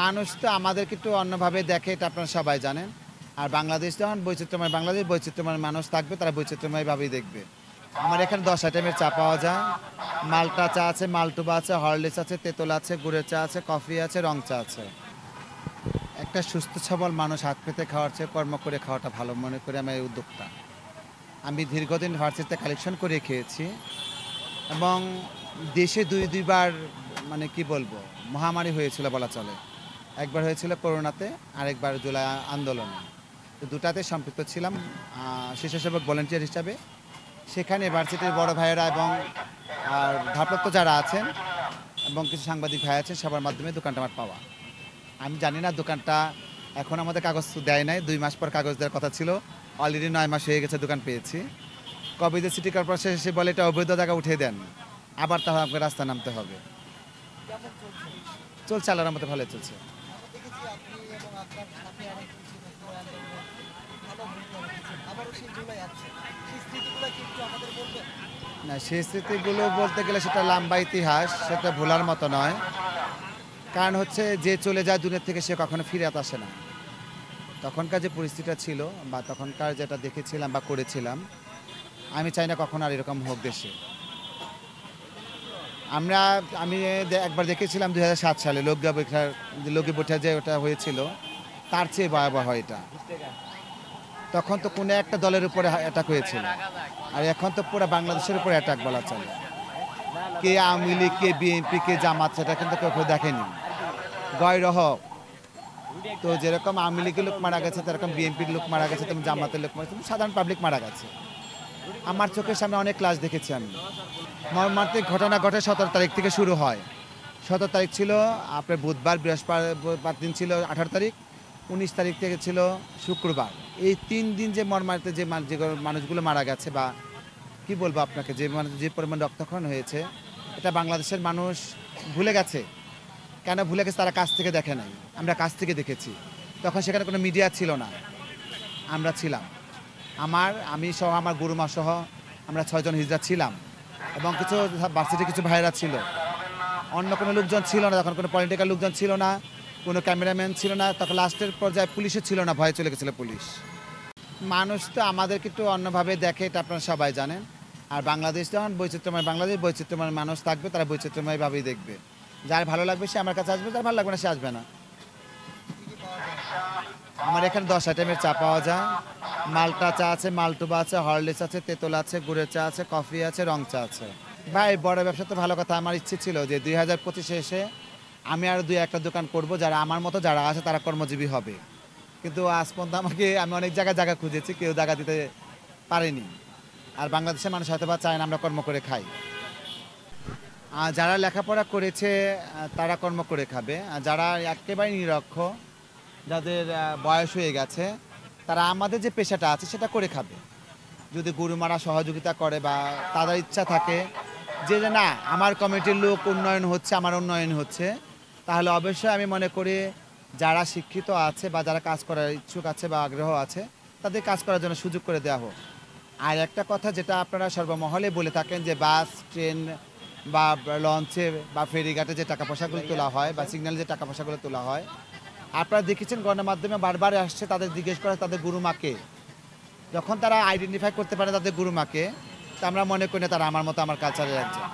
মানুষ তো আমাদেরকে একটু অন্যভাবে দেখে, এটা আপনারা সবাই জানেন। আর বাংলাদেশ যখন বৈচিত্র্যময়, বাংলাদেশ বৈচিত্র্যময় মানুষ থাকবে, তারা বৈচিত্র্যময়ভাবেই দেখবে। আমার এখানে 10 আইটেমের চা পাওয়া যায়। মাল্টা চা আছে, মালটুবা আছে, হরলিক্স আছে, তেঁতুল আছে, গুড়ের চা আছে, কফি আছে, রং চা আছে। একটা সুস্থ সবল মানুষ হাত পেতে খাওয়ার চেয়ে কর্ম করে খাওয়াটা ভালো মনে করি আমি এই উদ্যোগটা। আমি দীর্ঘদিন ভার্সিটিতে কালেকশন করে খেয়েছি এবং দেশে দুইবার মানে কি বলবো মহামারী হয়েছিল বলা চলে। একবার হয়েছিল করোনাতে, আরেকবার জুলাই আন্দোলনে। তো দুটাতে সম্পৃক্ত ছিলাম স্বেচ্ছাসেবক ভলেন্টিয়ার হিসাবে। সেখানে ভার্সিটির বড় ভাইয়েরা এবং আর ভারপ্রাপ্ত যারা আছেন এবং কিছু সাংবাদিক ভাই আছেন, সবার মাধ্যমে দোকানটা আমার পাওয়া। আমি জানি না দোকানটা এখন আমাদের কাগজ দেয় নাই, 2 মাস পর কাগজ দেওয়ার কথা ছিল। অলরেডি 9 মাস হয়ে গেছে দোকান পেয়েছি। কবে যে সিটি কর্পোরেশন এসে বলে এটা অবৈধ জায়গা উঠে দেন, আবার তাহলে আমাকে রাস্তা নামতে হবে। চলছে, আল্লাহর মতো ভালো চলছে। না, সেই স্মৃতিগুলো বলতে গেলে সেটা লম্বা ইতিহাস, সেটা ভোলার মতো নয়। কারণ হচ্ছে যে চলে যায় দুনিয়া থেকে সে কখনো ফিরে আসে না। তখনকার যে পরিস্থিতিটা ছিল বা তখনকার যেটা দেখেছিলাম বা করেছিলাম, আমি চাই না কখনো আর এরকম হোক দেশে। আমি একবার দেখেছিলাম 2007 সালে লোকগা বৈঠা যে ওটা হয়েছিল, তার চেয়ে ভয়াবহ এটা। তখন তো কোনো একটা দলের উপরে অ্যাটাক হয়েছিল, আর এখন তো পুরো বাংলাদেশের উপরে অ্যাটাক বলা চলে। কে আওয়ামী লীগ, কে বিএনপি, কে জামাত, সেটা কিন্তু কেউ দেখেনি। গয়রহ। তো যেরকম আওয়ামী লীগের লোক মারা গেছে, সেরকম বিএনপির লোক মারা গেছে, তেমন জামাতের লোক মারা গেছে, সাধারণ পাবলিক মারা গেছে। আমার চোখের সামনে অনেক ক্লাস দেখেছি আমি। মর্মান্তিক ঘটনা ঘটে 17 তারিখ থেকে শুরু হয়। 17 তারিখ ছিল আপনার বুধবার, বৃহস্পতিবার দিন ছিল 18 তারিখ, 19 তারিখ থেকে ছিল শুক্রবার। এই 3 দিন যে মর্মান্তিক যে মানুষগুলো মারা গেছে, বা কি বলবো আপনাকে, যে পরিমাণ রক্তক্ষরণ হয়েছে, এটা বাংলাদেশের মানুষ ভুলে গেছে। কেন ভুলে গেছে? তারা কাছ থেকে দেখে নাই, আমরা কাছ থেকে দেখেছি। তখন সেখানে কোনো মিডিয়া ছিল না, আমরা ছিলাম। আমি সহ আমার গুরুমা সহ আমরা 6 জন হিজড়া ছিলাম, এবং কিছু ভার্সিটির কিছু ভাইরা ছিল। অন্য কোনো লোকজন ছিল না, তখন কোনো পলিটিক্যাল লোকজন ছিল না, কোনো ক্যামেরাম্যান ছিল না। তখন লাস্টের পর্যায়ে পুলিশও ছিল না, ভয়ে চলে গেছিলো পুলিশ। মানুষ তো আমাদেরকে একটু অন্যভাবে দেখে, এটা আপনারা সবাই জানেন। আর বাংলাদেশ যখন বৈচিত্র্যময়, বাংলাদেশ বৈচিত্র্যময় মানুষ থাকবে, তারা বৈচিত্র্যময়ভাবেই দেখবে। যার ভালো লাগবে সে আমার কাছে আসবে, যার ভালো লাগবে না সে আসবে না। আমার এখানে 10 আইটেমের চা পাওয়া যায়। মাল্টা চা আছে, মালটুবা আছে, হরলিক্স আছে, তেঁতুল আছে, গুড়ের চা আছে, কফি আছে, রং চা আছে। ভাই, বড় ব্যবসা তো ভালো কথা। আমার ইচ্ছে ছিল যে 2025-এ এসে আমি আর 2-1টা দোকান করব, যারা আমার মতো যারা আছে তারা কর্মজীবী হবে। কিন্তু আজ পর্যন্ত আমি অনেক জায়গা খুঁজেছি, কেউ জায়গা দিতে পারেনি। আর বাংলাদেশের মানুষ হয়তো বা চায় না আমরা কর্ম করে খাই। আর যারা লেখাপড়া করেছে তারা কর্ম করে খাবে, আর যারা একেবারে নিরক্ষর, যাদের বয়স হয়ে গেছে, তারা আমাদের যে পেশাটা আছে সেটা করে খাবে। যদি গুরুমারা সহযোগিতা করে বা তাদের ইচ্ছা থাকে যে না আমার কমিটির লোক উন্নয়ন হচ্ছে, আমার উন্নয়ন হচ্ছে, তাহলে অবশ্যই আমি মনে করি যারা শিক্ষিত আছে বা যারা কাজ করার ইচ্ছুক আছে বা আগ্রহ আছে, তাদের কাজ করার জন্য সুযোগ করে দেওয়া হোক। আর একটা কথা যেটা আপনারা সর্বমহলে বলে থাকেন, যে বাস, ট্রেন বা লঞ্চে বা ফেরিঘাটে যে টাকা পয়সাগুলো তোলা হয় বা সিগন্যালে যে টাকা পয়সাগুলো তোলা হয়, আপনারা দেখেছেন গণমাধ্যমে বারবার আসছে, তাদের জিজ্ঞেস করে তাদের গুরুমাকে। যখন তারা আইডেন্টিফাই করতে পারে তাদের গুরুমাকে, তা আমরা মনে করি না তারা আমার মতো আমার কালচারের একজন।